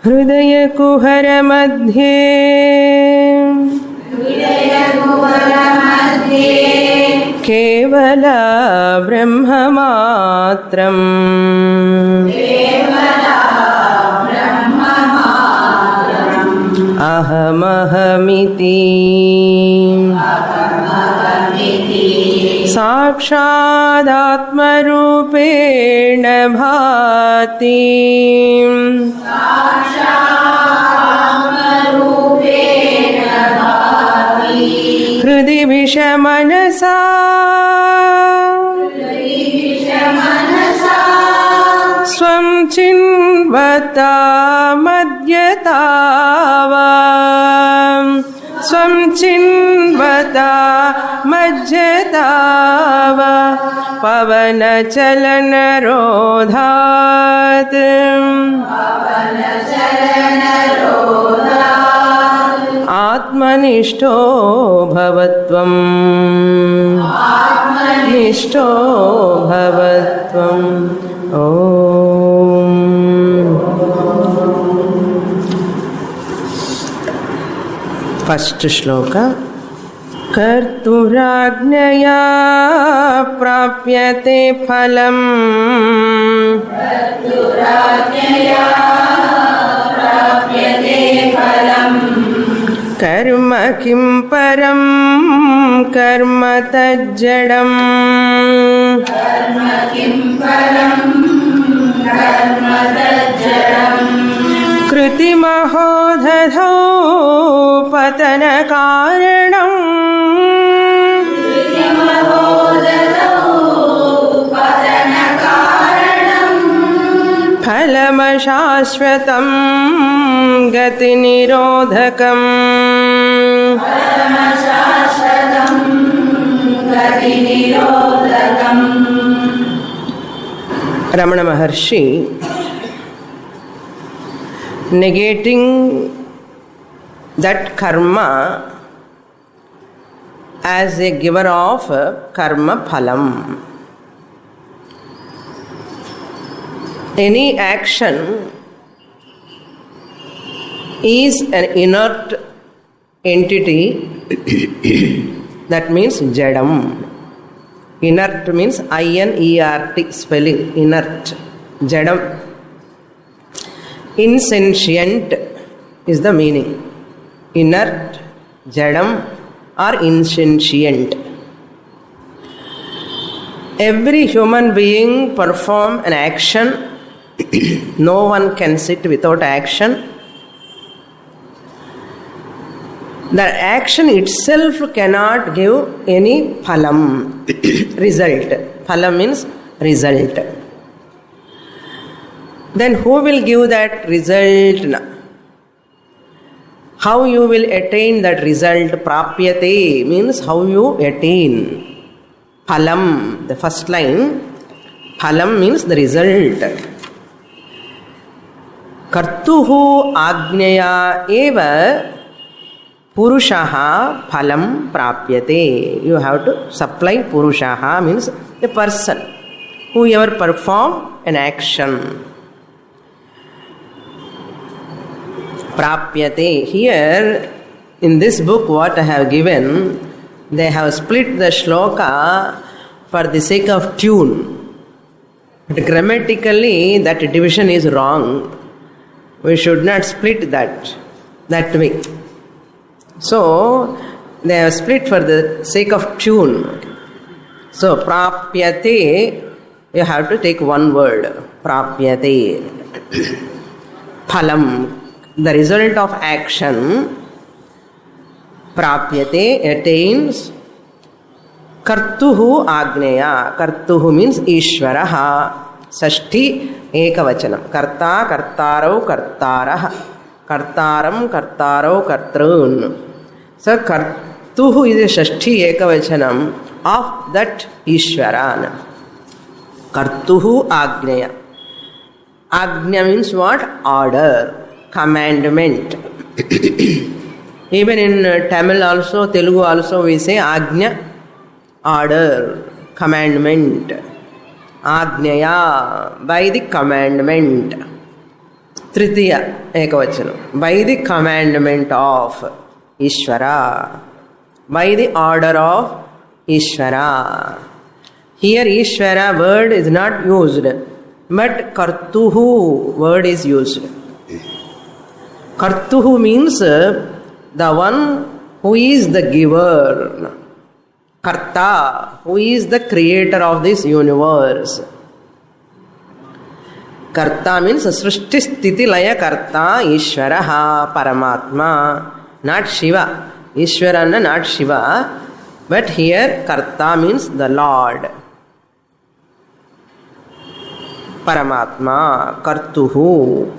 हृदयकुहर मध्ये केवल ब्रह्ममात्रम् अहमहमिति साक्षादात्मरूपेण भाति हृदि विषमनसा स्वं चिन्वता मध्यतावा स्वं चिन्वता मध्यतावा पवनचलनरोधात् आत्मनिष्ठो भवत्वम् निष्ठो भवत्वम्। ओम। फर्स्ट श्लोक। कर्तुराज्ञया प्राप्यते फलम् कर्म किं परं कर्म तज्जडम् कृतिमहो दधौ पतनकारणम् फलमशाश्वतं गतिनिरोधकम् Ramana Maharshi, negating that karma as a giver of karma phalam. Any action is an inert entity, that means jadam. Inert means I-N-E-R-T spelling, inert, jadam. Insentient is the meaning. Inert, jadam or insentient. Every human being perform an action. No one can sit without action. The action itself cannot give any phalam, result. Phalam means result. Then who will give that result? How you will attain that result? Prapyate means how you attain. Phalam, the first line. Phalam means the result. Kartuhu agneya eva Purushaha phalam prapyate. You have to supply Purushaha means a person, whoever perform an action. Prapyate. Here in this book what I have given, they have split the shloka for the sake of tune. But grammatically that division is wrong. We should not split that way. So, they have split for the sake of tune. So, prapyate, you have to take one word. Prapyate. Phalam, the result of action. Prapyate, attains. Kartuhu agneya. Kartuhu means Ishvaraha. Sashti ekavachanam. Karta, kartarau, kartaraha. Kartaram, kartarau, kartrun. So, Kartuhu is a Shashti ekavachanam of that Ishvaran. Kartuhu Agneya. Agnya means what? Order, commandment. Even in Tamil also, Telugu also we say Agnya, order, commandment. Agneya, by the commandment. Tritiya ekavachanam. By the commandment of Ishvara. By the order of Ishvara. Here Ishvara word is not used, but Kartuhu word is used. Kartuhu means the one who is the giver. Karta, who is the creator of this universe. Karta means Srishti Sthiti Laya Karta Ishvaraha Paramatma. Not Shiva. Ishvarana, not Shiva. But here Karta means the Lord. Paramatma. Kartuhu.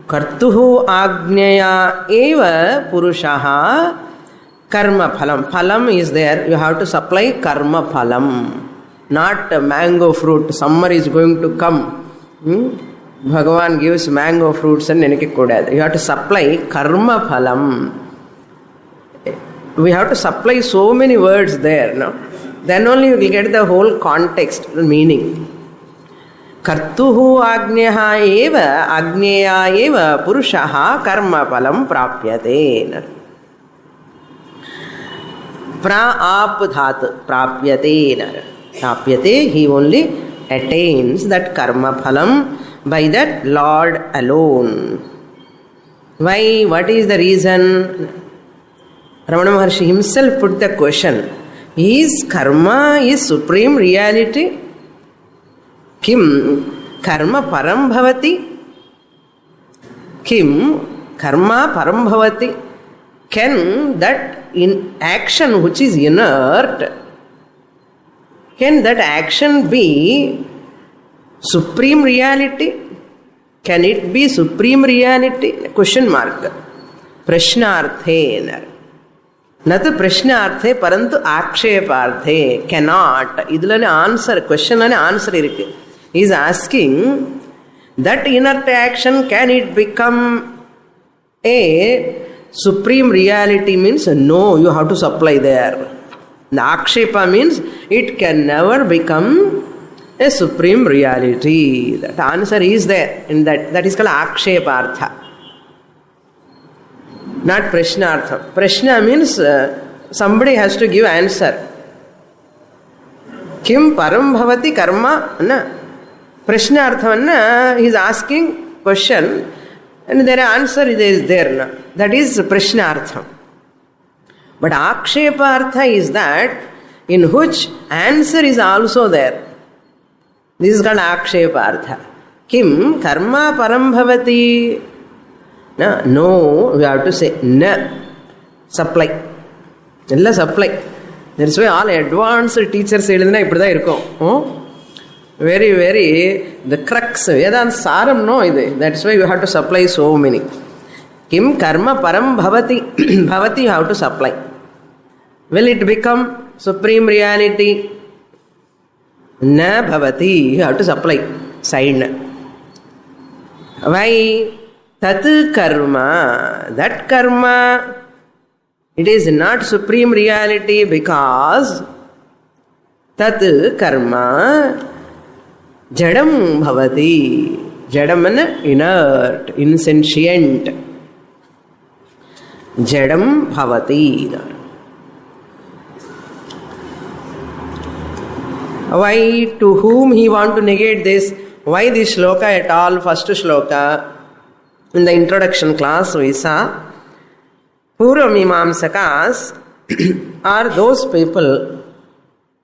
Kartuhu Agnyaya Eva Purushaha Karma Phalam. Phalam is there. You have to supply Karma Phalam. Not mango fruit. Summer is going to come. Bhagavan gives mango fruits and you have to supply Karma Phalam. We have to supply so many words there. No? Then only you will get the whole context, the meaning. Kartuhu Agneha Eva Agneya Eva Purushaha Karma Phalam Prapyate. Pra-ap dhat prapyate. Prapyate, he only attains that karma phalam by that Lord alone. Why? What is the reason? Ramana Maharshi himself put the question. Is karma is supreme reality? Kim karma param bhavati? Kim karma param bhavati? Can that in action which is inert, can that action be supreme reality? Can it be supreme reality? Question mark. Prashnarthe. Not prashnarthe, parantu aksheparthe. Cannot. Idulane answer. Question and answer. He is asking that inert action, can it become a supreme reality? Means no, you have to supply there. The akshepa means it can never become a supreme reality. That answer is there in that. That is called akshepartha. Not prashnartha. Prashna means somebody has to give answer. Kim param bhavati karma? Na. Prashnartha, he is asking question and their answer is there. Na. That is prashnartha. But akshepartha is that in which answer is also there. This is called akshepartha. Kim karma param bhavati? No, we have to say na. Supply. Illa supply. That's why all advanced teachers say very, very the crux. Vedanta saram no ide. That's why you have to supply so many. Kim karma param bhavati? Bhavati you have to supply. Will it become supreme reality? Na bhavati. You have to supply. Side. Why? Tat karma. That karma, it is not supreme reality because tat karma jadam bhavati. Jadam is inert, insentient. Jadam bhavati. Why? To whom he want to negate this? Why this shloka at all? First shloka. In the introduction class we saw Purvamimamsakas are those people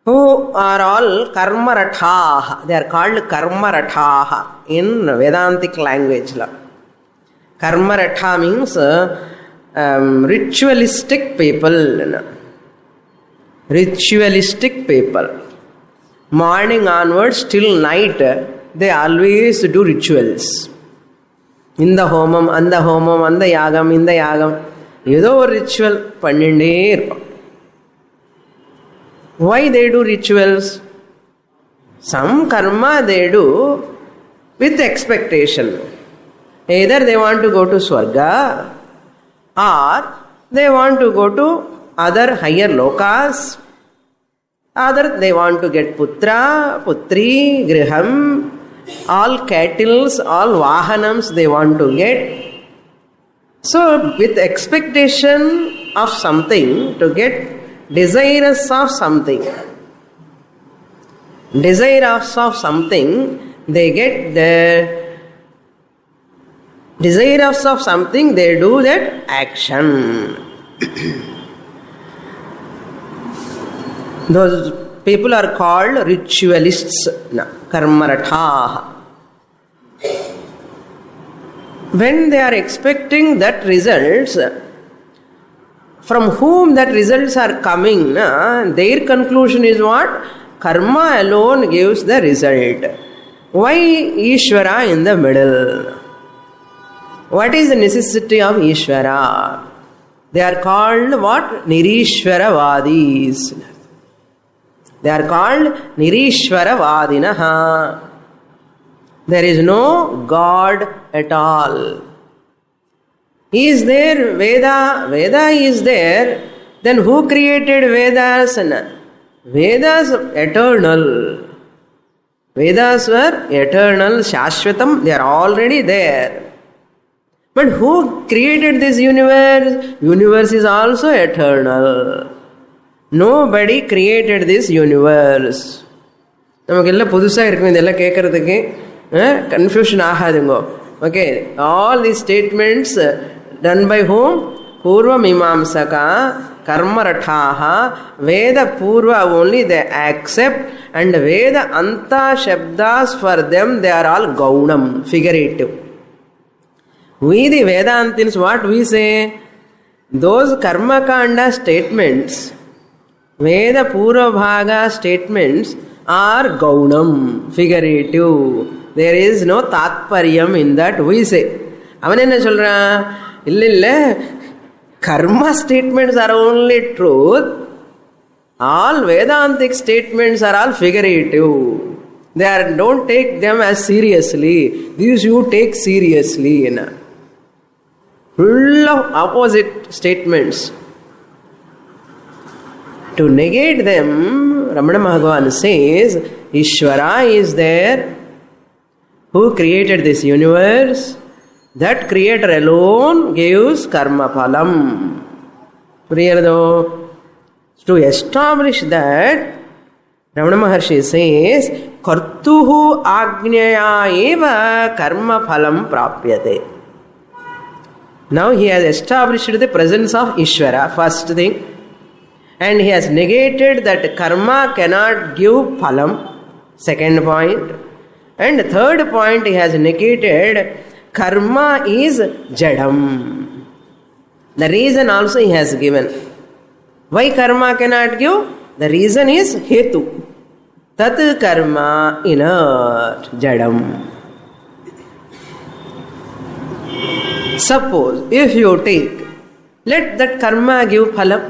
who are all karmarathaha. They are called karmarathaha in Vedantic language. Karmaratha means ritualistic people. Ritualistic people. Morning onwards till night they always do rituals. In the homam, and the homam, and the yagam, in the yagam. Yedo ritual panninde. Why they do rituals? Some karma they do with expectation. Either they want to go to Swarga or they want to go to other higher lokas. Either they want to get putra, putri, griham, all cattles, all vahanams they want to get. So with expectation of something to get desirous of something. Desirous of something, they get the desirous of something, they do that action. Those people are called ritualists, karmaratha. When they are expecting that results, from whom that results are coming, their conclusion is what? Karma alone gives the result. Why Ishvara in the middle? What is the necessity of Ishvara? They are called what? Nirishvaravadis. They are called Nirishvaravadinaha. There is no God at all. Is there Veda? Veda is there. Then who created Vedas? Vedas eternal. Vedas were eternal, Shashvatam. They are already there. But who created this universe? Universe is also eternal. Nobody created this universe. நமக்கெல்லாம் புதுசாக இருக்கும் இதெல்லாம் கேட்கறதுக்கு confusion ஆகாதுங்கோ. Okay, all the statements done by hmm? Purva Mimamsaka karmarataha. Veda purva only they accept, and Veda anta shabdas for them they are all gaunam, figurative. We the Vedantins, what we say? Those karma kanda statements, Veda purva bhaga statements are gaunam, figurative. There is no tatparyam in that we say. Avan enna solra? Illa karma statements are only truth. All Vedantic statements are all figurative. They are, don't take them as seriously. These you take seriously. Full of opposite statements. To negate them, Ramana Bhagavan says, Ishvara is there, who created this universe. That creator alone gives karma phalam. To establish that, Ramana Maharshi says, Kartuhu agnyaya eva karma phalam prapyate. Now he has established the presence of Ishvara, first thing. And he has negated that karma cannot give phalam, second point. And third point, he has negated karma is jadam. The reason also he has given. Why karma cannot give? The reason is hetu. Tat karma inert jadam. Suppose if you take, let that karma give phalam.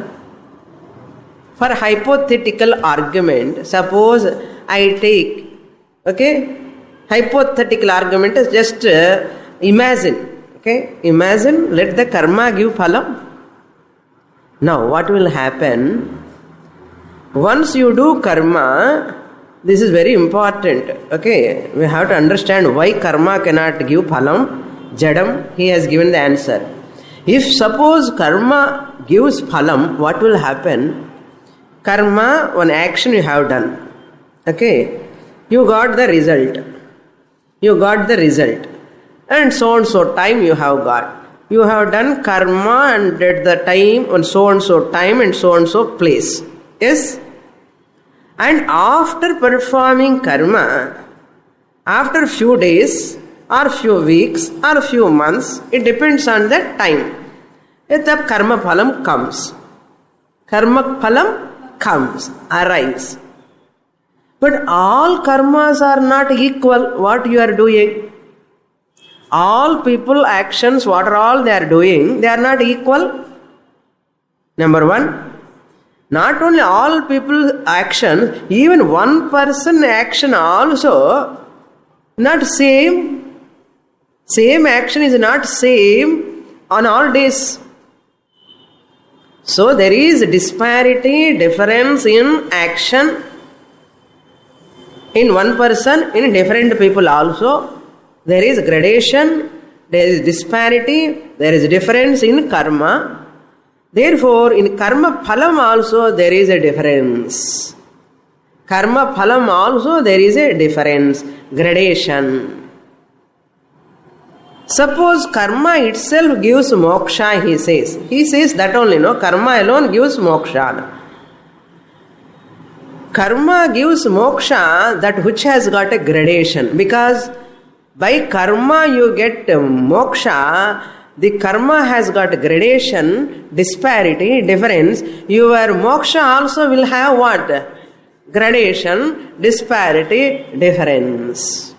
For hypothetical argument, suppose I take, okay, hypothetical argument is just imagine, okay, imagine, let the karma give phalam. Now what will happen? Once you do karma, this is very important, okay, we have to understand why karma cannot give phalam, jadam. He has given the answer. If suppose karma gives phalam, what will happen? Karma, one action you have done, okay, you got the result. You got the result. And so and so time you have got. You have done karma and at the time on so and so time and so and so place. Yes? And after performing karma, after few days or few weeks or few months, it depends on that time, the karma phalam comes. Karma phalam comes, arrives. But all karmas are not equal. What you are doing? All people actions, what are all they are doing, they are not equal. Number one, not only all people actions, even one person action also not same. Same action is not same on all days. So there is disparity, difference in action. in one person, in different people also, there is gradation, there is disparity, there is difference in karma. Therefore, in karma phalam also there is a difference. Karma phalam also there is a difference, gradation. Suppose karma itself gives moksha, he says. He says that only, no? Karma alone gives moksha. Karma gives moksha, that which has got a gradation. Because by karma you get moksha, the karma has got gradation, disparity, difference. Your moksha also will have what? Gradation, disparity, difference.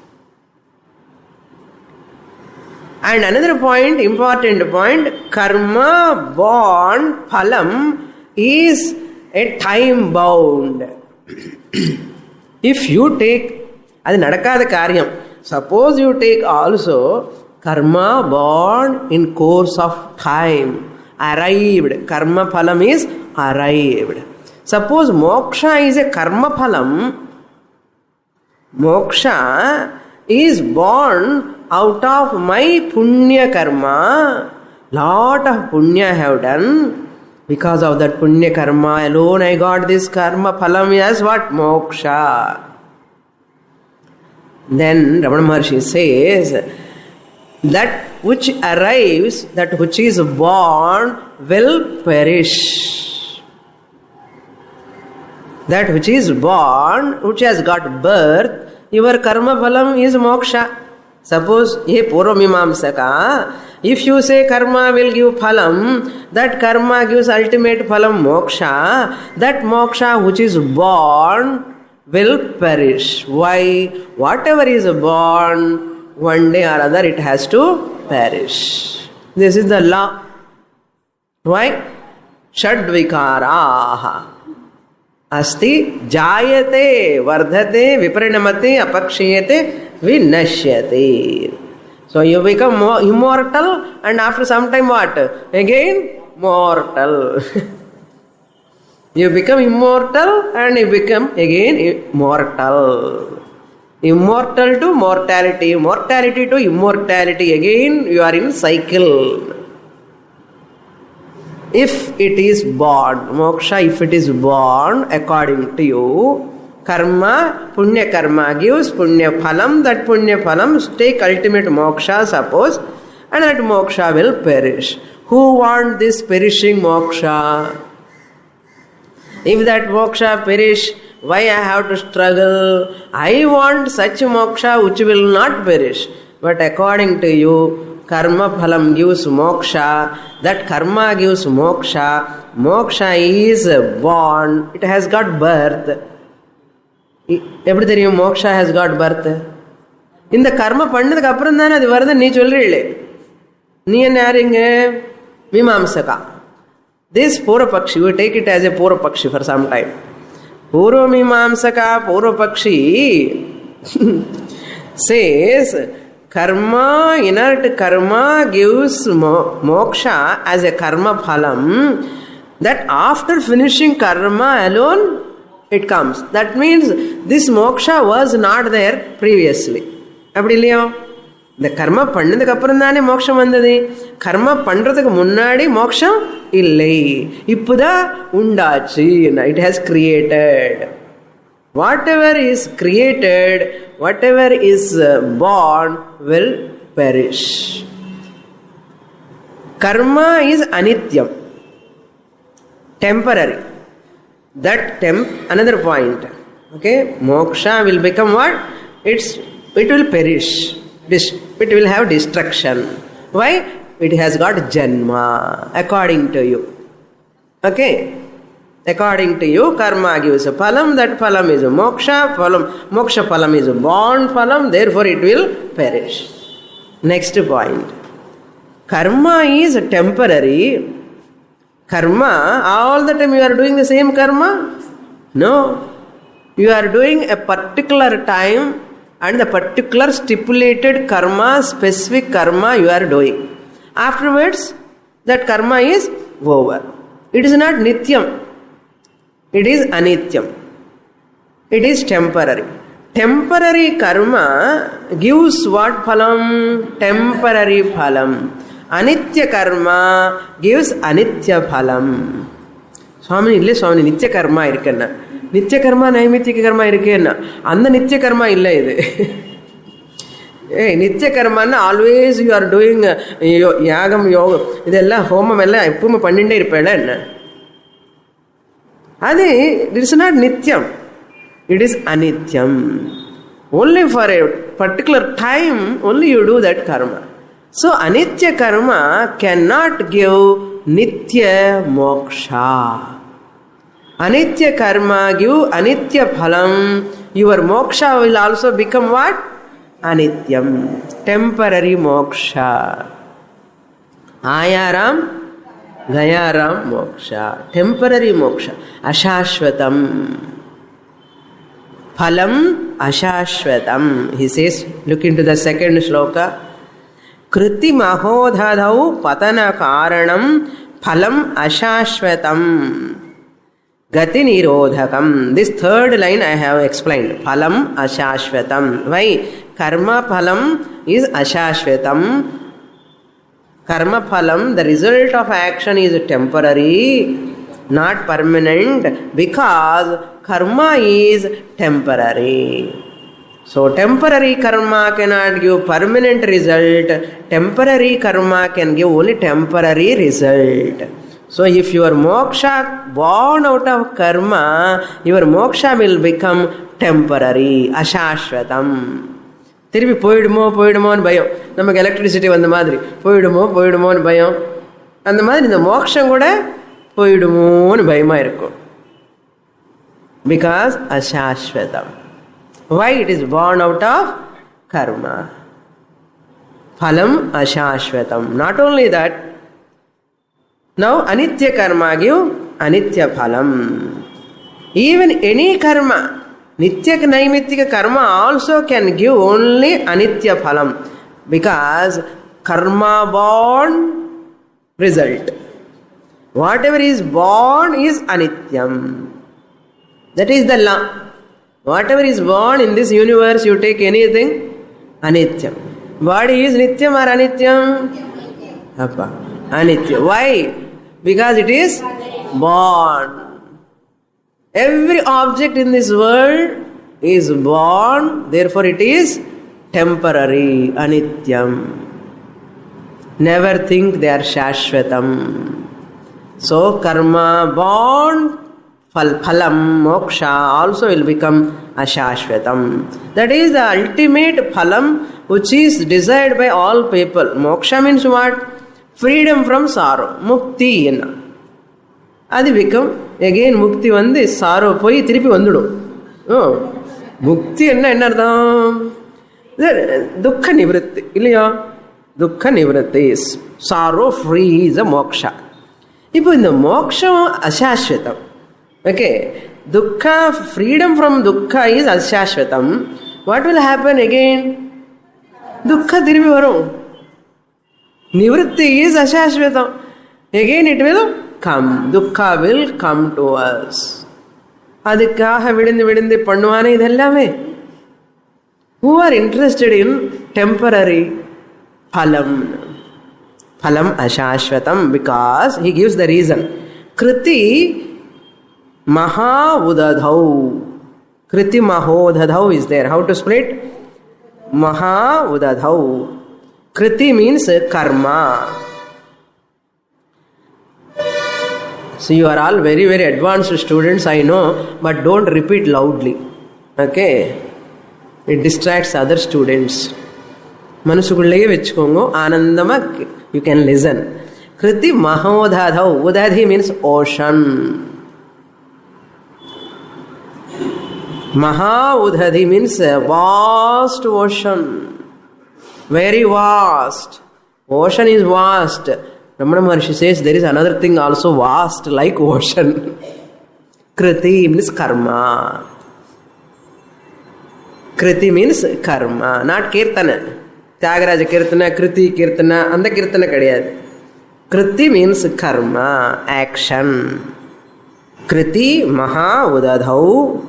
And another point, important point, karma born phalam is a time bound. If you take, adi nadakada karyam. Suppose you take also karma born in course of time, arrived. Karma phalam is arrived. Suppose moksha is a karma phalam. Moksha is born out of my punya karma. Lot of punya I have done. Because of that punya karma alone I got this karma phalam as what? Moksha. Then Ramana Maharshi says, that which arrives, that which is born will perish. That which is born, which has got birth, your karma phalam is moksha. Suppose, ye Purva Mimamsaka, if you say karma will give phalam, that karma gives ultimate phalam moksha, that moksha which is born will perish. Why? Whatever is born, one day or other it has to perish. This is the law. Why? Shadvikaraha asti jayate vardhate viparinamate apakshiyate vinashyate. So you become immortal, and after some time what? Again mortal. You become immortal and you become again immortal. Immortal to mortality, mortality to immortality. Again you are in cycle. If it is born, moksha, if it is born according to you, karma, punya karma gives punya phalam, that punya phalam take ultimate moksha, suppose, and that moksha will perish. Who want this perishing moksha? If that moksha perish, why I have to struggle? I want such moksha which will not perish. But according to you, karma phalam gives moksha, that karma gives moksha, moksha is born, it has got birth. எப்படி தெரியும் moksha has got birth? இந்த கர்ம பண்ணதுக்கு அப்புறம் தானே அது வருது நீ சொல்றீங்களே. நீ என்ன யாருங்க? மீமாம்சகா. This Purvapakshi, we take it as a Purvapakshi for some time. Purva Mimamsaka Purvapakshi says, karma, inert karma gives moksha as a karma phalam, that after finishing karma alone it comes. That means this moksha was not there previously. அப்படி இல்லையோ? இந்த கர்மா பண்ணதுக்கு அப்புறம் தானே மோட்சம் வந்தது. கர்மா பண்றதுக்கு முன்னாடி மோட்சம் இல்லை, இப்போதான் உண்டாச்சு. It has created. Whatever is created, whatever is born will perish. Karma is anityam, temporary. That another point. Okay, moksha will become what? It will perish. It will have destruction. Why? It has got janma, according to you. Okay? According to you, karma gives a phalam, that phalam is a moksha, moksha phalam is a born phalam, therefore it will perish. Next point. Karma is temporary. Karma, all the time you are doing the same karma? No. You are doing a particular time, and the particular stipulated karma, specific karma you are doing. Afterwards, that karma is over. It is not nityam. It is anityam. It is temporary. temporary karma gives what phalam? Temporary phalam. Anitya karma gives anitya phalam. Swami illa Swami nitya karma irukkenna. Nitya karma naimittika karma irukkenna. Andha nitya karma illa idu. Hey, nitya karma na always you are doing yagam yoga idella homam ella eppume panninde irpela enna. Adi it is not nityam. It is anityam. Only for a particular time only you do that karma. So anitya karma cannot give nitya moksha. Anitya karma give anitya phalam. Your moksha will also become what? Anityam. Temporary moksha. Ayaram Gayaram moksha. Temporary moksha. Ashashvatam. Phalam ashashvatam. He says, look into the second shloka. Kriti mahodhadau patana karanam phalam ashashvatam. Gati nirodhakam. This third line I have explained. Phalam ashashvatam. Why? Karma phalam is ashashvatam. Karma phalam, the result of action is temporary, not permanent, because karma is temporary. So temporary karma cannot give permanent result. Temporary karma can give only temporary result. So if your moksha born out of karma, your moksha will become temporary, ashashvatam. திருப்பி போயிடுமோன்னு பயம். நமக்கு electricity வந்த மாதிரி போயிடுமோன்னு பயம். அந்த மாதிரி இந்த மோட்சம் கூட போயிடுமோன்னு பயமா இருக்கும். Because ashashvatam. Why? It is born out of karma. Phalam ashashvatam. Not only that, now anitya karma give anitya phalam. Even any karma, nitya naimittika karma also can give only anitya phalam, because karma born result. Whatever is born is anityam. That is the law. Whatever is born in this universe, you take anything, anityam. Body is nityam or anityam? Appa. Anityam. Why? Because it is born. Every object in this world is born, therefore it is temporary, anityam. Never think they are shashvatam. So karma born, phalam, moksha also will become ashashvatam. That is the ultimate phalam which is desired by all people. Moksha means what? Freedom from sorrow. Mukti. அது become again mukti வந்து sorrow போய் திருப்பி வந்துடும். முக்தி என்ன அர்த்தம்? துக்க நிவர்த்தி இல்லையா? துக்க நிவர்த்தி, sorrow free is a moksha. இப்போ இந்த மோக்ஷம் அசாஸ்வதம். ஓகே, துக்கா, freedom from dukkha is ashashvatam. What will happen again? Dukkha திரும்பி வரும். Nivritti is ashashvatam. Again it will come. Dukkha will come to us. அதுக்காக விழுந்து பண்ணுவானே இதெல்லாமே. Who are interested in temporary phalam? Phalam ashashvatam, because he gives the reason. Kriti maha udadhau. Kriti mahodadhau is there. How to split? Maha udadhau. Kriti means karma. So you are all very, very advanced students, I know, but don't repeat loudly. Okay? It distracts other students. Manasukullege vechkongo, anandama, you can listen. Kriti mahodadhau. Udadhi means ocean. Maha udadhi means vast ocean. Very vast. Ocean is vast. Ramana Maharshi says there is another thing also vast like ocean. Kriti means karma. Kriti means karma, not kirtana. Tyagaraja kirtana, Kriti kirtana, and the kirtana kadiyadu. Kriti means karma, action. Kriti maha udadhau.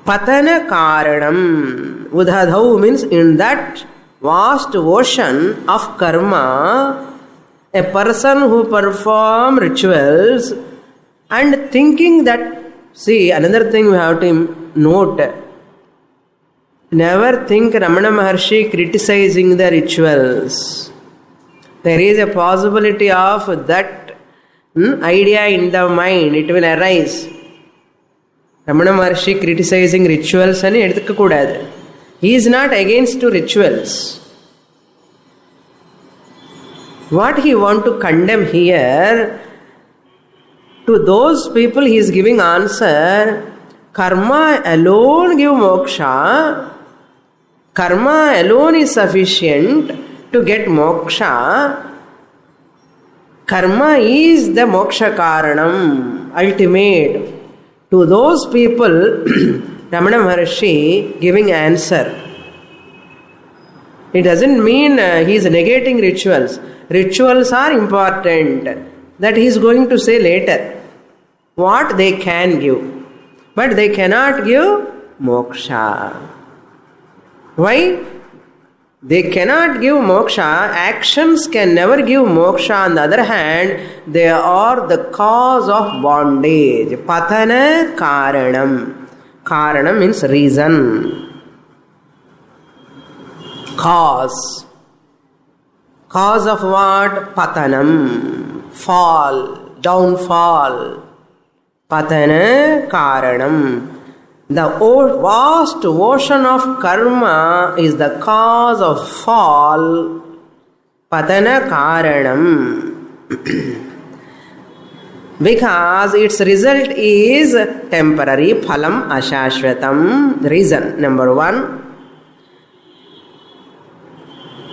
Patana Karanam. Udhadhau means in that vast ocean of karma, a person who perform rituals and thinking that, see, another thing we have to note, never think Ramana Maharshi criticizing the rituals. There is a possibility of that idea in the mind, it will arise. Ramana Maharshi criticizing rituals ani edukakudadu. He is not against to rituals. What he want to condemn here, to those people he is giving answer, karma alone give moksha, karma alone is sufficient to get moksha, karma is the moksha karanam, ultimate. To those people, Ramana Maharshi giving answer. It doesn't mean he is negating rituals. Rituals are important. That he is going to say later. What they can give. But they cannot give moksha. Why? They cannot give moksha. Actions can never give moksha. On the other hand, they are the cause of bondage. Patana Karanam. Karanam means reason. Cause. Cause of what? Patanam. Fall. Downfall. Patana Karanam. The vast ocean of karma is the cause of fall. Patana Karanam. Because its result is temporary. Phalam ashashvatam. Reason number 1.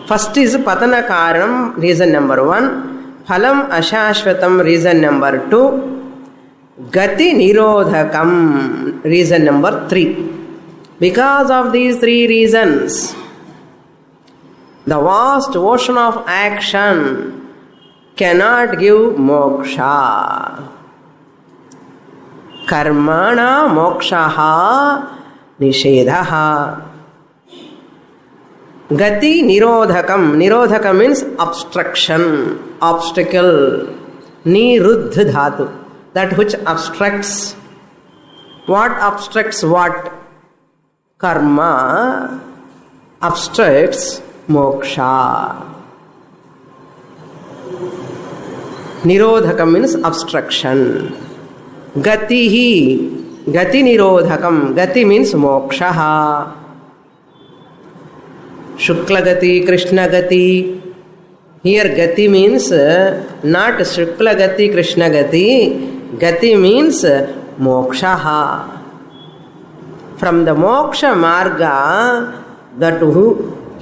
First is Patana Karanam. Reason number 1. Phalam ashashvatam. Reason number 2. Gati Nirodhakam, reason number 3. Because of these 3 reasons, the vast ocean of action cannot give moksha. Karmana mokshaha nishedhaha. Gati Nirodhakam. Nirodhakam means obstruction, obstacle. Niruddha dhatu. That which obstructs. What obstructs what? Karma obstructs moksha. Nirodhakam means obstruction. Gatihi. Gati Nirodhakam. Gati means mokshaha. Shukla Gati, Krishna Gati. Here Gati means not Shukla Gati, Krishna Gati. Gati means mokshaha. From the moksha marga, that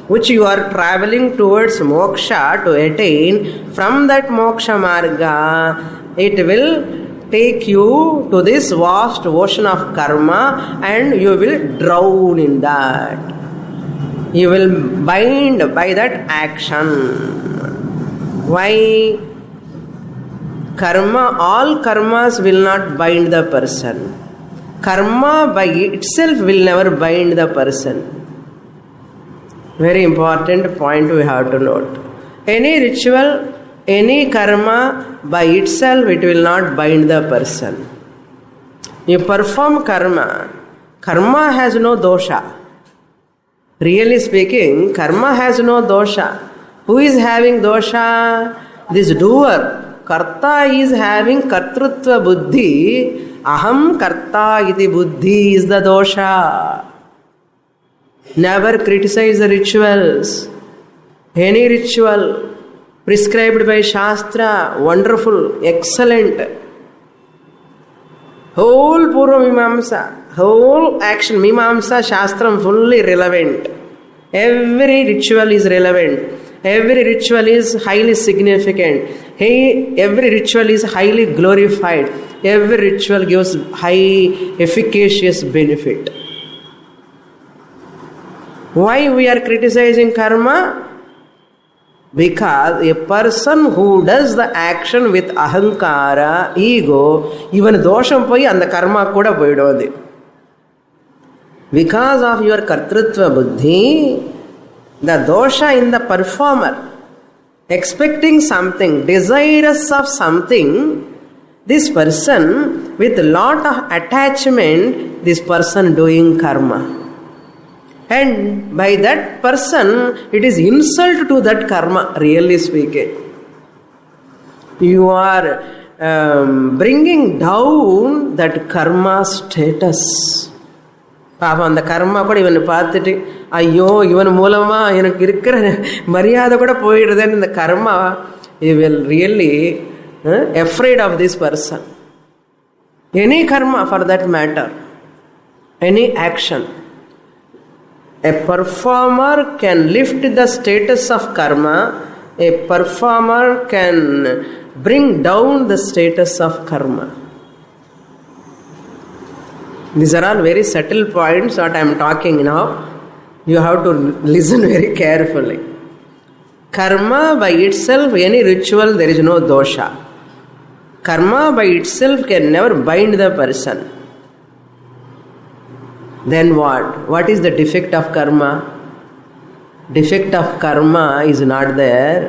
which you are traveling towards moksha to attain, from that moksha marga, it will take you to this vast ocean of karma and you will drown in that. You will bind by that action. Why? Karma, all karmas will not bind the person. Karma by itself will never bind the person. Very important point we have to note. Any ritual, any karma, by itself it will not bind the person. You perform karma. Karma has no dosha. Really speaking, karma has no dosha. Who is having dosha? This doer. Karta is having kartrutva buddhi. Aham karta iti buddhi is the dosha. Never criticize the rituals. Any ritual prescribed by Shastra, wonderful, excellent. Whole Purva Mimamsa, whole action, Mimamsa, Shastram fully relevant. Every ritual is relevant. Every ritual is highly significant. Every ritual is highly glorified. Every ritual gives high efficacious benefit. Why we are criticizing karma? Because a person who does the action with ahankara, ego, even dosham poi and the karma kuda poidodi. Because of your kartrutva buddhi, the dosha in the performer, expecting something, desirous of something, this person with lot of attachment, this person doing karma. And by that person, it is insult to that karma, really speaking. You are bringing down that karma status. பாப்பா அந்த கர்மா கூட இவனை பார்த்துட்டு ஐயோ இவன் மூலமா எனக்கு இருக்கிற மரியாதை கூட போயிடுதுன்னு இந்த கர்மா you will really afraid of this person. Any karma for that matter, any action, a performer can lift the status of karma, a performer can bring down the status of karma. These are all very subtle points what I am talking now. You have to listen very carefully. Karma by itself, any ritual, there is no dosha. Karma by itself can never bind the person. Then what? What is the defect of karma? Defect of karma is not there.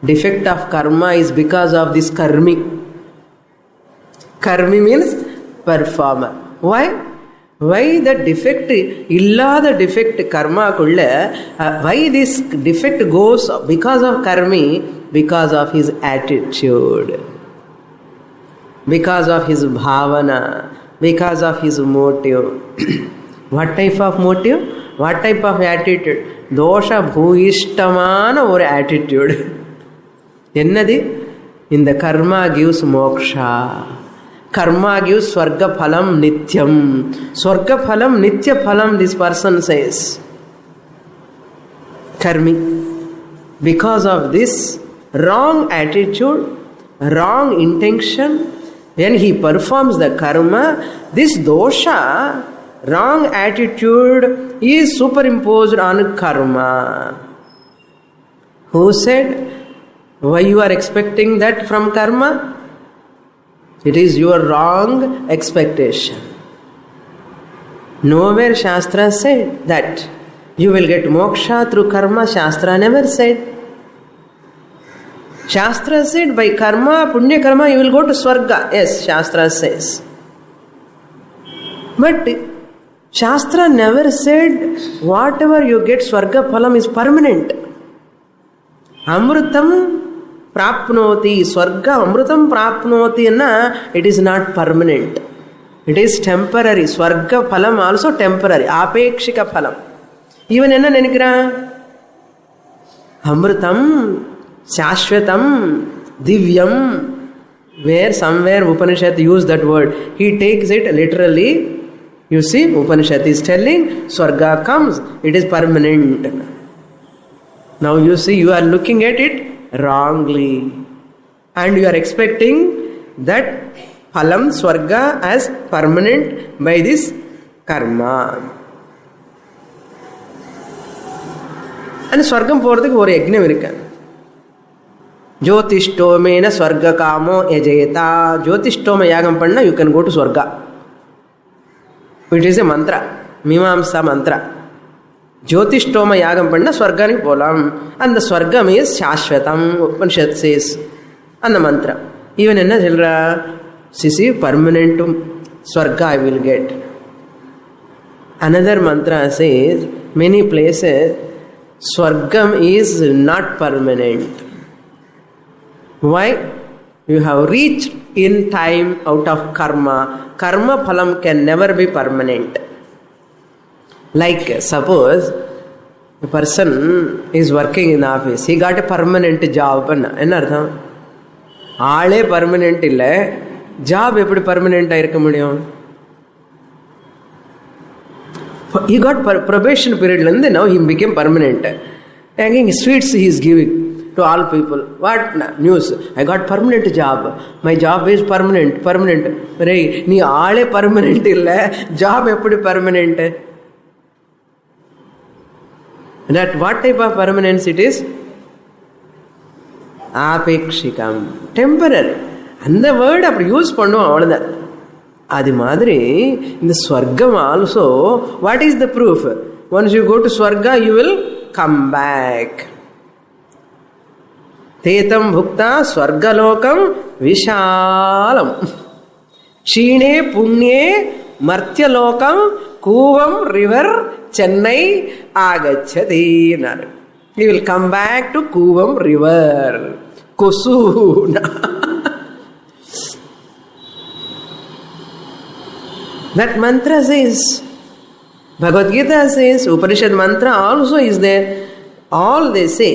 Defect of karma is because of this karmi. Karmi means performer. Why? Why the defect, illada defect karma kulla, why this defect goes because of karmi? Because of his attitude, because of his bhavana, because of his motive. What type of motive? What type of attitude? Dosha bhuishtamana or attitude. Ennadi? In the karma gives moksha. Karma gives swarga phalam nityam. Swarga phalam, nitya phalam, this person says. Karmi. Because of this wrong attitude, wrong intention, when he performs the karma, this dosha, wrong attitude, is superimposed on karma. Who said? Why you are expecting that from karma? It is your wrong expectation. Nowhere Shastra said that you will get moksha through karma. Shastra never said. Shastra said by karma, punya karma, you will go to Swarga. Yes, Shastra says. But Shastra never said whatever you get Swarga phalam is permanent. Amrutam prapnoti, Swarga amrutam prapnoti, it is not permanent. It is temporary. Swarga phalam also temporary. Apekshika phalam. Even enna nenikira? Amrutam, Shashvatam, Divyam. Where somewhere Upanishad use that word. He takes it literally. You see, Upanishad is telling Swarga comes, it is permanent. Now you see, you are looking at it wrongly. And you are expecting that phalam Swarga as permanent by this karma. And Swargam போறதுக்கு ஒரு யஜ்ஞம் இருக்கு. ஜோதிஷ்டோமேன ஸ்வர்க காமோ யஜேதா. ஜோதிஷ்டோம யாகம் பண்ணா you can go to Swarga. It is a mantra, Mimamsa mantra. ஜோதிஷ்டோம யாகம் பண்ணா ஸ்வர்காనికి போலாம். அந்த ஸ்வர்கம் is சாஸ்வதம். Upanishad says அந்த மந்திரம். இவன் என்ன சொல்றா? Sisi permanent Swarga I will get. Another mantra says many places Swargam is not permanent. Why? You have reached in time out of karma. Karma phalam can never be permanent. Like suppose a person is working in the office. He got a permanent job. என்ன அர்த்தம்? ஆளே permanent இல்லை, job எப்படி பர்மனெண்ட்டாக இருக்க முடியும்? He got probation period, now he became permanent. Hanging sweets he is giving to all people. What news? I got permanent job. My job is permanent. Hey, நீ ஆளே permanent இல்லை, job எப்படி permanent? That what type of permanence it is? Apekshikam. Temporary. அந்த word அப்படி use பண்ணுவோம், அவ்வளோதான். அது மாதிரி இந்த ஸ்வர்க்கம் also, what is the proof? Once you go to Swarga you will come back. தேதம் புக்தா ஸ்வர்கலோகம் விஷாலம் க்ஷீணே புண்ணியே மர்த்தியலோகம் கூவம் ரிவர் சென்னை ஆகச்சதி. You will come back to Cooum river கொசூனா. That mantra says, Bhagavad Gita says, Upanishad mantra also is there. All they say,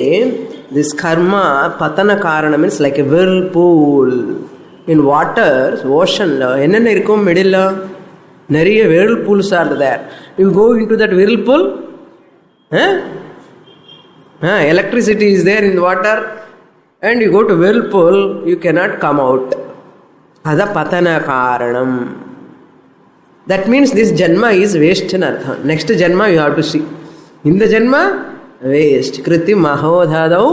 this karma, patana karana means like a whirlpool. In water, ocean, enna irukum middle, nariya whirlpools are there. You go into that whirlpool, electricity is there in water, and you go to whirlpool, you cannot come out. Ada patana karanam. That means this janma is waste in artha. Next janma you have to see. In the janma, waste. Kriti mahodhadau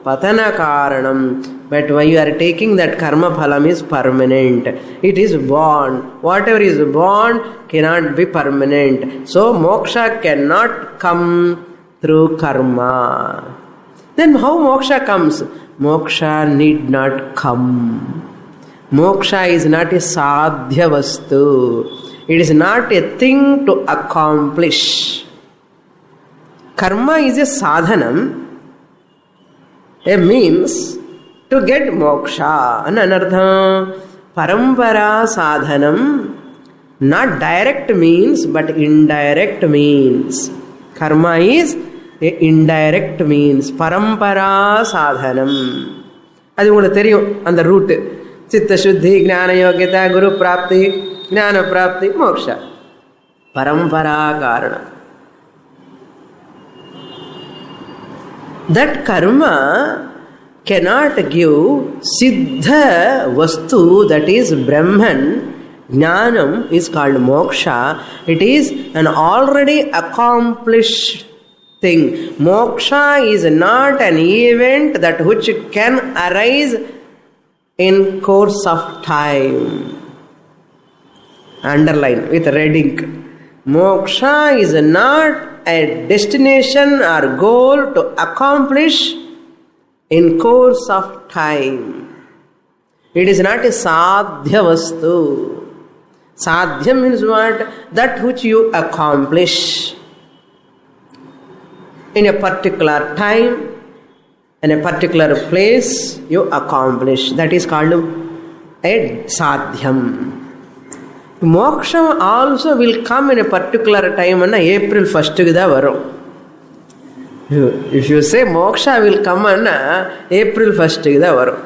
patana karanam. But when you are taking that karma phalam is permanent. It is born. Whatever is born cannot be permanent. So moksha cannot come through karma. Then how moksha comes? Moksha need not come. Moksha is not a sadhya vastu. It is not a thing to accomplish. Karma is a sadhanam, a means to get moksha. Anartha parampara sadhanam, not direct means but indirect means. Karma is a indirect means. Parampara sadhanam. அது உங்களுக்கு தெரியும் அந்த root. சித்த சுத்தி, ஞான யோகியதா, குரு பிராப்தி, ಜ್ಞಾನ ಪ್ರಾಪ್ತಿ, ಮೋಕ್ಷ. ಪರಂಪರಾ ಕಾರಣ. That karma cannot give siddha vastu, that is Brahman. Jnanam is called moksha. It is an already accomplished thing. Moksha is not an event that which can arise in course of time. Underline with red ink. Moksha is not a destination or goal to accomplish in course of time. It is not a sadhya vastu. Sadhya means what? That which you accomplish in a particular time, in a particular place you accomplish. That is called a sadhyam. Moksha also will come in a particular time, and April 1st ku da varum. If you say moksha will come on April 1st ku da varum.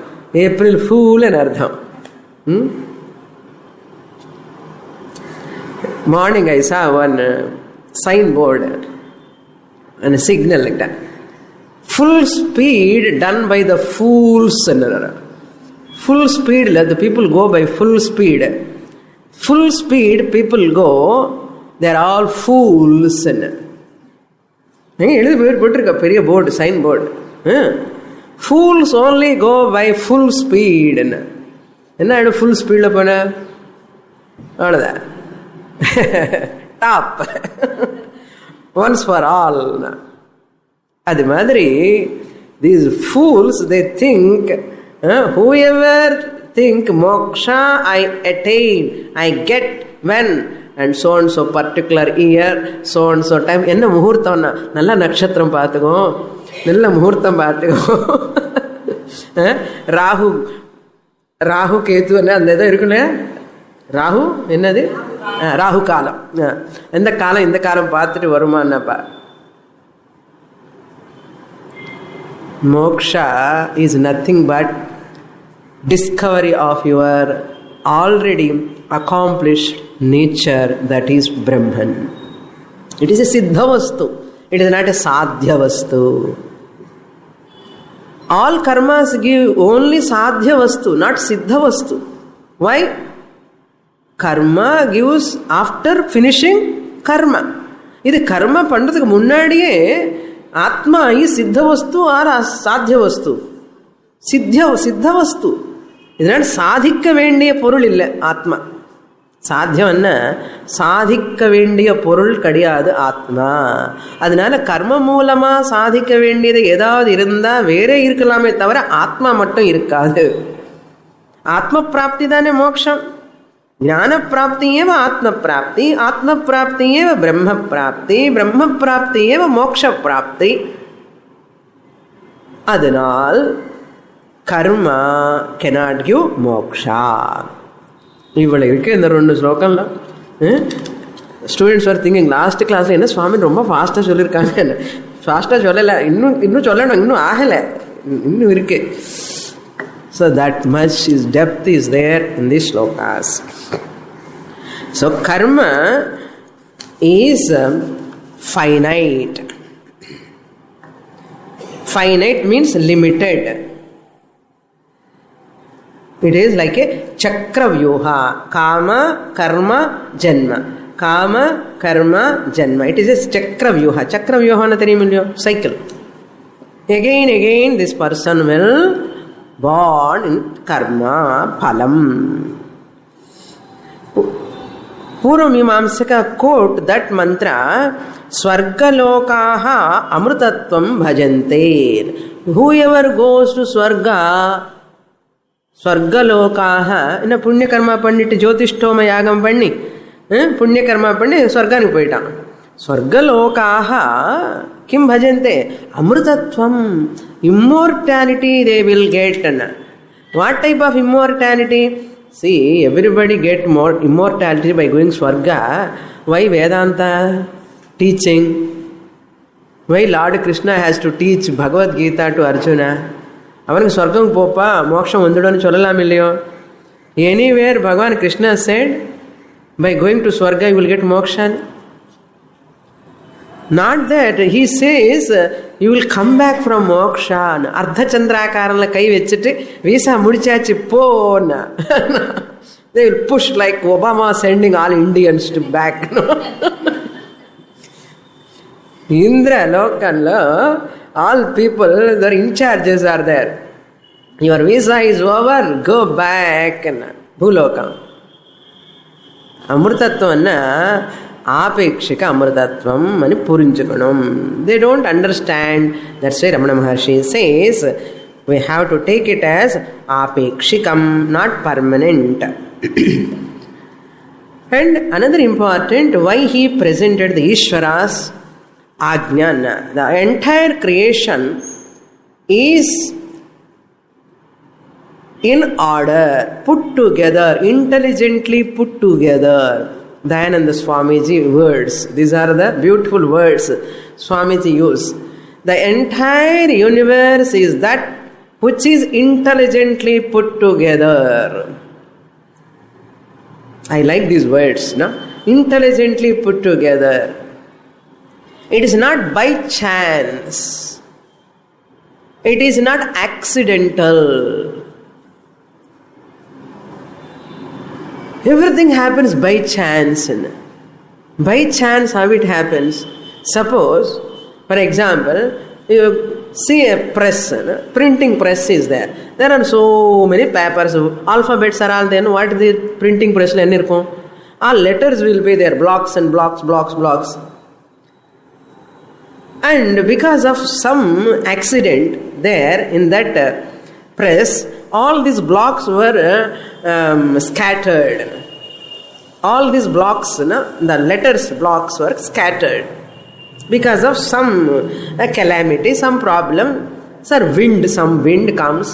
April fool en ardham. Morning I saw one signboard and a signal like that. Full speed done by the fools. Full speed, the people go by full speed. Full speed people go, they are all fools. எழுதி போட்டிருக்க பெரிய board, sign board. Fools only go by full speed. என்ன ஆயிடும் full ஸ்பீடில் போன? அவ்வளோதான், top, once for all. அது மாதிரி these fools, they think, whoever think moksha I attain, I get when and so and so particular year, so and so time. என்ன முகூர்த்தம்னா, நல்ல நட்சத்திரம் பார்த்துக்கோ, நல்ல முகூர்த்தம் பார்த்துக்கோ. ராகு, ராகு கேத்து அந்த இதை இருக்குல்ல, ராகு என்னது, ராகு காலம். எந்த காலம், இந்த காலம் பார்த்துட்டு வருமானப்பா. Moksha is nothing but discovery of your already accomplished nature, that is Brahman. It is a siddha vastu. It is not a sadhya vastu. All karmas give only sadhya vastu, not siddha vastu. Why? Karma gives after finishing karma. இது கர்மா பண்றதுக்கு முன்னாடியே ஆத்மா is சித்த வஸ்து R சாத்திய வஸ்து? சித்த வஸ்து. இதனால் சாதிக்க வேண்டிய பொருள் இல்லை ஆத்மா. சாத்தியம்னா சாதிக்க வேண்டிய பொருள் கிடையாது ஆத்மா. அதனால கர்ம மூலமா சாதிக்க வேண்டியது ஏதாவது இருந்தா வேற இருக்கலாமே தவிர ஆத்மா மட்டும் இருக்காது. ஆத்ம பிராப்தி தானே மோட்சம். ஞான பிராப்தி ஏவ ஆத்ம பிராப்தி, ஆத்ம பிராப்தி ஏவ பிரம்ம பிராப்தி, பிரம்ம பிராப்தி ஏவ மோட்ச பிராப்தி. அதனால் கர்மா cannot give மோக்ஷா. இவ்வளவு இருக்கு இந்த 2 ஸ்லோகம்ல. ஸ்டூடெண்ட்ஸ் ஆர் திங்கிங் லாஸ்ட் கிளாஸ்ல என்ன சுவாமி ரொம்ப ஃபாஸ்டா சொல்லியிருக்காங்க. ஃபாஸ்டா சொல்லலை, இன்னும் சொல்லணும், இன்னும் ஆகலை, இன்னும் இருக்கு. So that much is depth is there in these shlokas. So karma is finite. Finite means limited. It is like a chakra vyuha. Kama, karma, janma. Kama, karma, janma. It is a chakra vyuha. Chakra vyuha na theriyumillo? Cycle. Again this person will born in karma phalam. Purva Mimamsaka quote that mantra, Swargalokaha amrutatvam bhajante. Whoever goes to Swarga, Swargalokaha, in a Punya Karma Pandit Jyotishthoma Yagam Pandi, Punya Karma Pandi, Swargani Poita. Swargalokaha kim bhajante? Amrutatvam. Immortality they will get. What type of immortality? See, everybody get more immortality by going Swarga. Why Vedanta teaching? Why Lord Krishna has to teach Bhagavad Gita to Arjuna? Avanukku Swargam popa moksham undudanu sollalamilliyo. Anywhere Bhagavan Krishna said, by going to Swarga you will get moksha. Not that he says you will come back from moksha. Ardha Chandrakaranla kai vechittu visa mudichachi pona. They will push like Obama sending all Indians to back. Indra Lokanla, all people, their in charges are there. Your visa is over, go back. Bhulokam. Amrutatvam ఆపేక్షిక అమృతత్వం అని పూరించుకోవడం. They don't understand. That's why Ramana Maharshi says we have to take it as ఆపేక్షికం, not permanent. And another important, why he presented the Ishwara's ఆజ్ఞా. The entire creation is in order, put together, intelligently put together. Dayananda Swamiji words. These are the beautiful words Swamiji use. The entire universe is that which is intelligently put together. I like these words, no? Intelligently put together. It is not by chance. It is not accidental. Everything happens by chance. By chance, how it happens? Suppose, for example, you see a press, printing press is there. There are so many papers, alphabets are all there. What is the printing press? All letters will be there, blocks and blocks, blocks, blocks. And because of some accident there in that press, all these blocks were scattered. All these blocks, the letters blocks were scattered because of some calamity, some problem. Sir, some wind comes,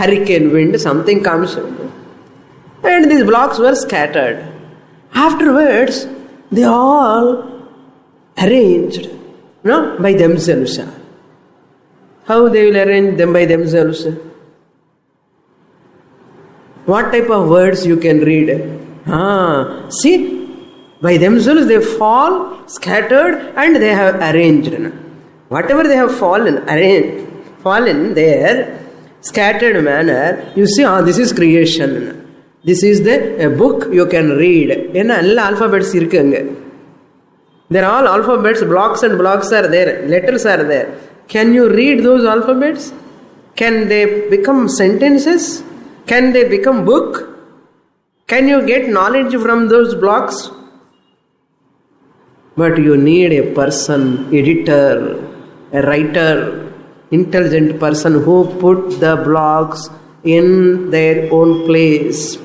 hurricane wind, something comes, and these blocks were scattered. Afterwards, they all arranged, by themselves. How they will arrange them by themselves? What type of words you can read? See, by themselves they fall, scattered, and they have arranged. Whatever they have fallen there, scattered manner, you see, this is creation. This is the book you can read. All alphabets irukanga. There are all alphabets, blocks and blocks are there, letters are there. Can you read those alphabets? Can they become sentences? Can they become book? Can you get knowledge from those blocks? But you need a person, editor, a writer, intelligent person who put the blocks in their own place.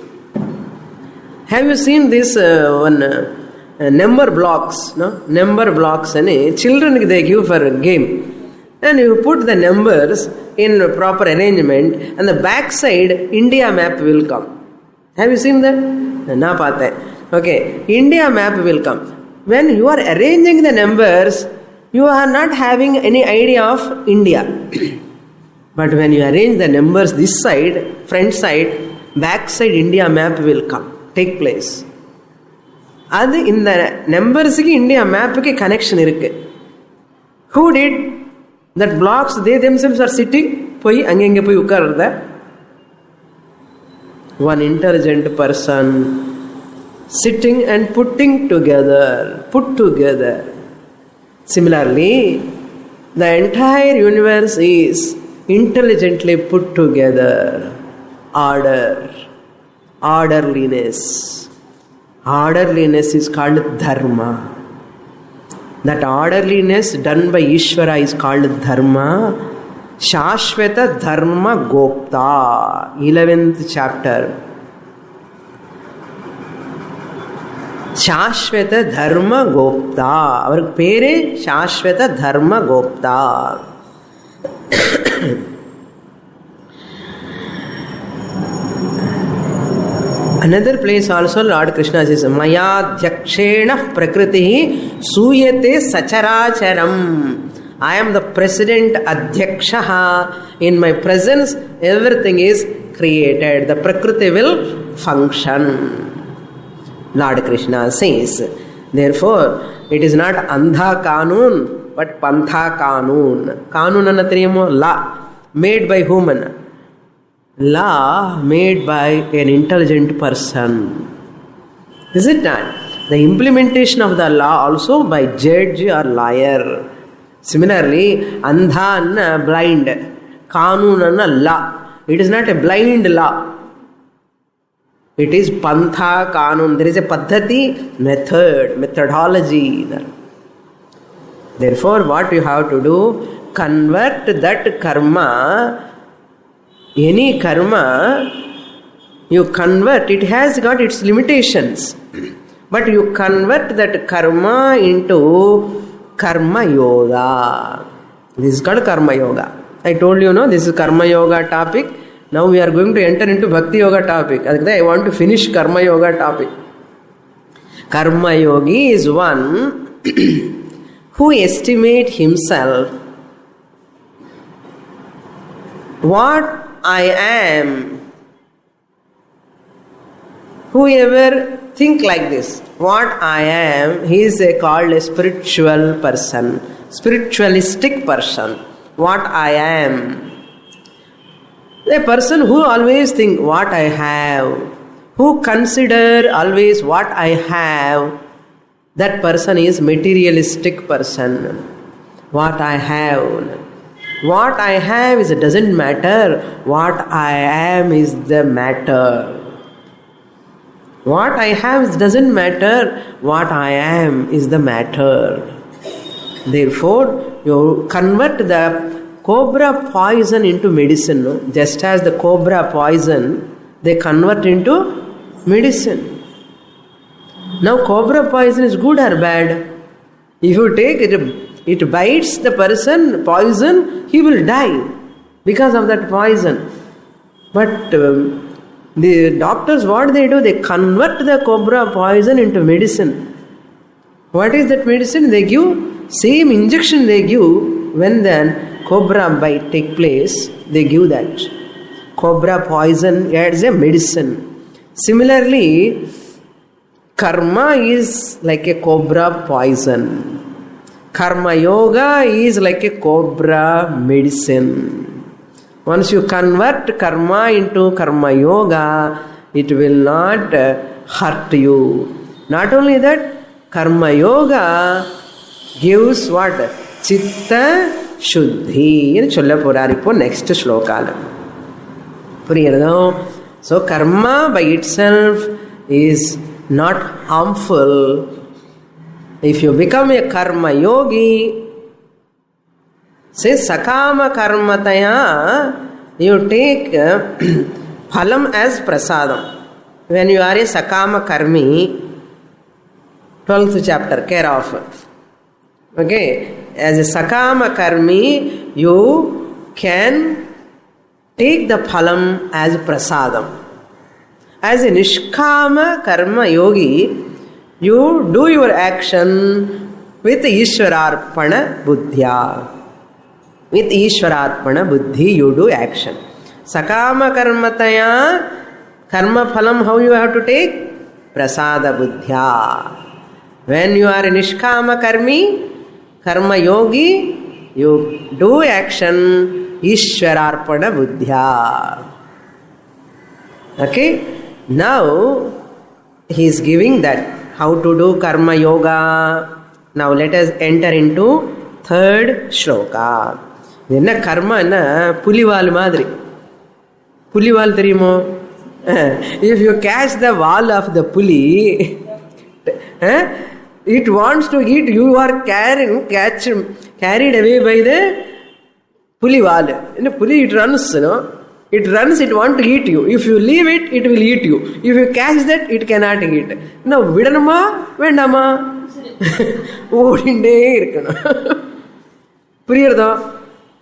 Have you seen this number blocks? No? Number blocks, children they give for a game. And you put the numbers in proper arrangement, and the back side India map will come. Have you seen that? Na paate. Okay, India map will come. When you are arranging the numbers, you are not having any idea of India. But when you arrange the numbers this side, front side, back side India map will come, take place. அது இந்த நம்பர்ஸுக்கு India மேப்புக்கு connection இருக்கு. Who did that? Blocks they themselves are sitting, போய் அங்கே போய் உட்கார்றத. One intelligent person sitting and put together. Similarly, the entire universe is intelligently put together. Orderliness is called dharma. That orderliness done by Ishvara is called dharma. Shashvata Dharma Gopta, 11th chapter. Shashvata Dharma Gopta. Avarukku pere Shashvata Dharma Gopta. Another place also Lord Krishna says, Maya Dhyakshena Prakriti Suyate Sacharacharam. I am the President Adhyakshaha. In my presence, everything is created. The Prakriti will function. Lord Krishna says. Therefore, it is not Andha Kanun, but Pantha Kanun. Kanun anna theriyumo? Law. Made by whom? Law made by an intelligent person. Is it not? The implementation of the law also by judge or lawyer. Similarly, Andha anna blind. Kanun anna law. It is not a blind law. It is Pantha Kanun. There is a Paddhati, methodology. Therefore, what you have to do? Convert that karma. Any karma, you convert, it has got its limitations. But you convert that karma into Karma Yoga. This is called Karma Yoga. I told you, this is Karma Yoga topic. Now we are going to enter into Bhakti Yoga topic. I want to finish Karma Yoga topic. Karma Yogi is one who estimates himself. What I am. Whoever think like this, what I am, he is called a spiritual person, spiritualistic person. What I am. A person who always think what I have, who consider always what I have, that person is materialistic person. What I have. What I have is, it doesn't matter. What I am is the matter. What I have doesn't matter. What I am is the matter. Therefore, you convert the cobra poison into medicine. No? Just as the cobra poison, they convert into medicine. Now, cobra poison is good or bad? If you take it, it bites the person, poison, he will die because of that poison. But the doctors, what they do? They convert the cobra poison into medicine. What is that medicine? They give same injection they give when the cobra bite take place. They give that. Cobra poison as a medicine. Similarly, karma is like a cobra poison. Karma Yoga is like a cobra medicine. Once you convert karma into Karma Yoga, it will not hurt you. Not only that, Karma Yoga gives what? Chitta Shuddhi. In Cholla Puraripo, next shloka. So karma by itself is not harmful. If you become a karma yogi, say sakama karmataya, you take phalam as prasadam. When you are a sakama karmi, 12th chapter, care of. Okay, as a sakama karmi, you can take the phalam as prasadam. As a nishkama karma yogi, you do your action with Ishwararpana buddhya. With Ishwararpana buddhi, you do action. Sakama karmataya, karma phalam, how you have to take? Prasada buddhya. When you are a nishkama karmi, karma yogi, you do action Ishwararpana buddhya. Okay? Now, he is giving that how to do karma yoga. Now let us enter into third shloka. Enna karma na pulival madri. Pulival theriyumo? If you catch the wall of the puli, it wants to eat. You are carried away by the pulival. In the puli it runs, It runs, it wants to eat you. If you leave it, it will eat you. If you catch that, it cannot eat. Now, vidanama, vendama. ஓடிண்டே இருக்கணும். புரியுறதோ?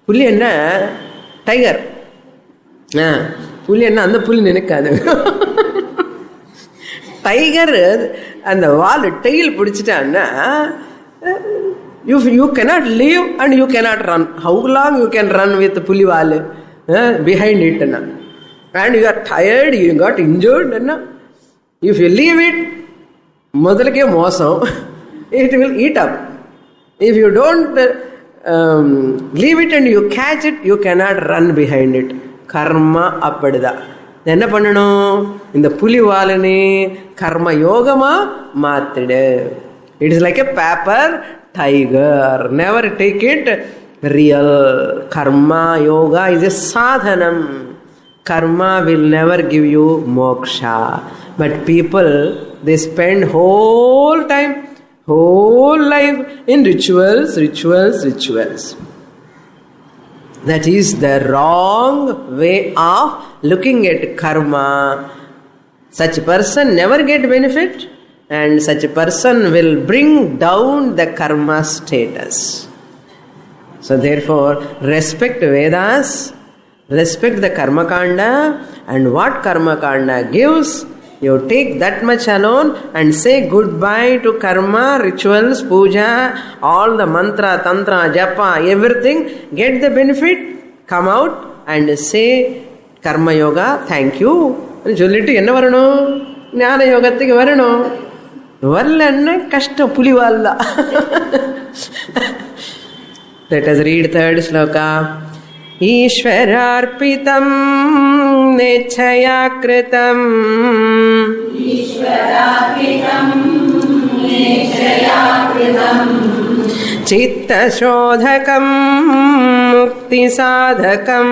புலி என்ன? Tiger. புலி என்ன? அந்த புலி நினைக்காது. Tiger அந்த வால் tail பிடிச்சிட்டான்னா, you cannot leave and you cannot run. How long you can run with the puli wal? Behind it, and you are tired, you got injured. If you leave it, முதலுக்கே மோசம், it will eat up. If you don't leave it and you catch it, you cannot run behind it. கர்மா அப்படிதான். என்ன பண்ணணும்? இந்த புலிவாலனே கர்ம யோகமா மாத்திடு. It is like a paper tiger. Never take it real. Karma yoga is a sadhanam. Karma will never give you moksha. But people, they spend whole life in rituals. That is the wrong way of looking at karma. Such a person never get benefit, and such a person will bring down the karma status. So therefore, respect Vedas, respect the karma kanda, and what karma kanda gives, you take that much alone and say goodbye to karma, rituals, puja, all the mantra, tantra, japa, everything. Get the benefit, come out and say karma yoga, thank you. சொல்லிட்டு என்ன வரணும்? ஞான யோகத்துக்கு வரணும். வரலன்னா கஷ்டம், புலிவால்ல. Let us read third shloka. Ishwararpitam nechaya kritam chitta shodhakam mukti sadhakam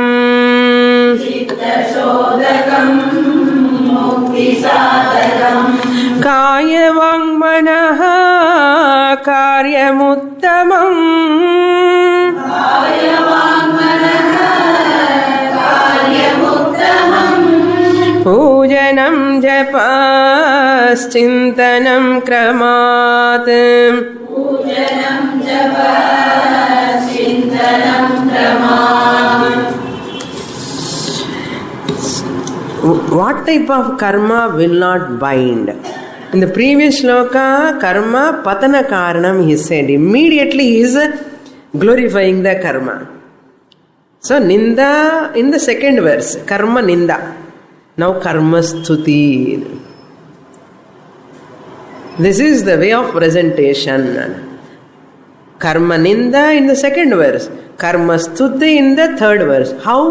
kaya vangmanaha karyamuttamam पूजनं जपाश्चिन्तनं क्रमात्. What type of karma will not bind? In the previous shloka, karma patana karanam, he said. Immediately he is glorifying the karma. So ninda in the second verse, karma ninda. Now karma stuti. This is the way of presentation. Karma ninda in the second verse, karma stuti in the third verse. How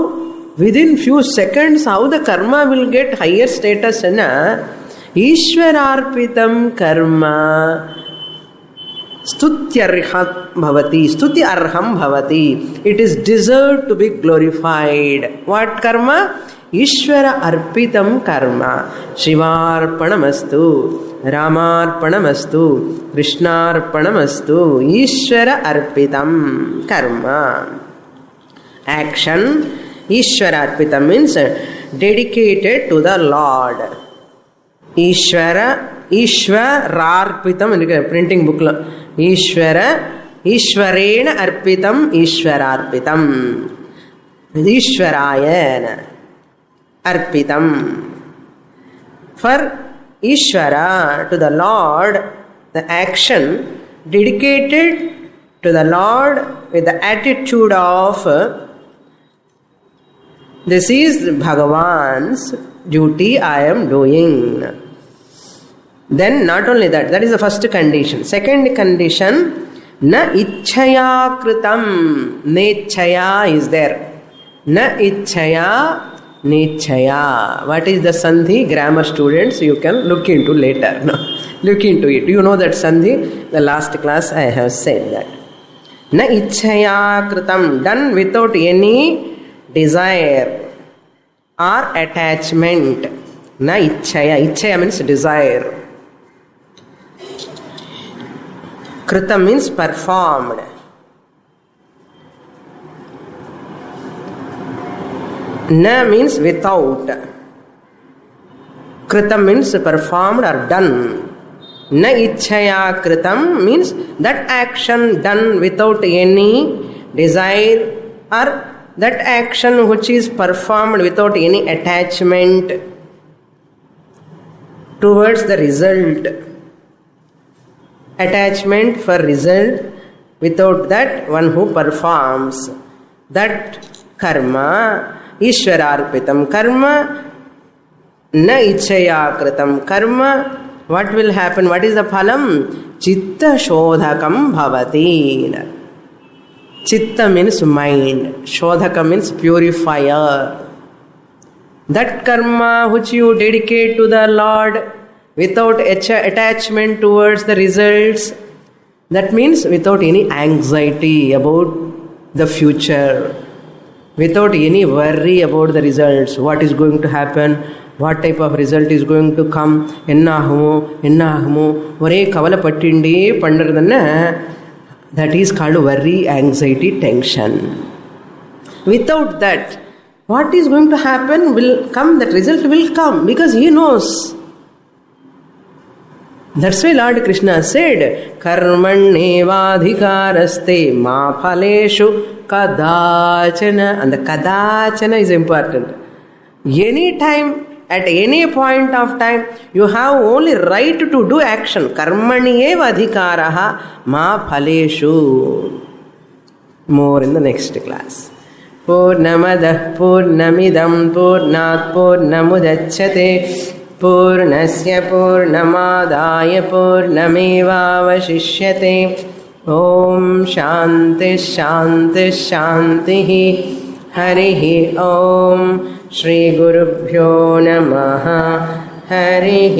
within few seconds how the karma will get higher status? Ishwararpitam karma stutyarham bhavati. It is deserved to be glorified. What karma? ईश्वर अर्पितं कर्म शिवार्पणमस्तु रामार्पणमस्तु कृष्णार्पणमस्तु ईश्वर अर्पितं कर्म action Ishwar अर्पितं means dedicated to the Lord Ishwar ईश्वरार्पितं printing book lo Ishwar ईश्वरेण अर्पितं ईश्वरार्पितं ईश्वराय अर्पितं for Ishvara to the Lord the action dedicated to the Lord with the attitude of this is Bhagavan's duty I am doing. Then not only that, that is the first condition. Second condition, na ichchaya kritam, nechchaya is there. Na ichchaya, nechchaya. What is the sandhi? Grammar students, you can look into later. No, look into it. You know that sandhi? The last class I have said that. Na ichchaya kritam, done without any desire or attachment. Na ichchaya. Ichchaya means desire. Kritam means performed. Na means without. Kritam means performed or done. Na ichchaya kritam means that action done without any desire or that action which is performed without any attachment towards the result. Attachment for result, without that one who performs that karma, Ishwararpitam karma, na ichchaya kritam karma, what will happen? What is the phalam? Chitta shodhakam bhavati. Chitta means mind, shodhaka means purifier. That karma which you dedicate to the Lord without attachment towards the results, that means without any anxiety about the future, without any worry about the results, what is going to happen, what type of result is going to come, ennahumo ore kavala pattindi pandradanna, that is called worry, anxiety, tension. Without that, what is going to happen will come, that result will come because he knows. That's why Lord Krishna said, karmannevadhikaraste ma phaleshu kadachana. And the kadachana is important. Any time, at any point of time, you have only right to do action. Karmannevadhikaraha ma phaleshu. More in the next class. Purnamadah purnamidam purnat purnamudachyate पूर्णस्य पूर्णमादाय पूर्णमेवावशिष्यते ॐ शान्ति शान्ति शान्तिः हरिः ॐ श्रीगुरुभ्यो नमः हरिः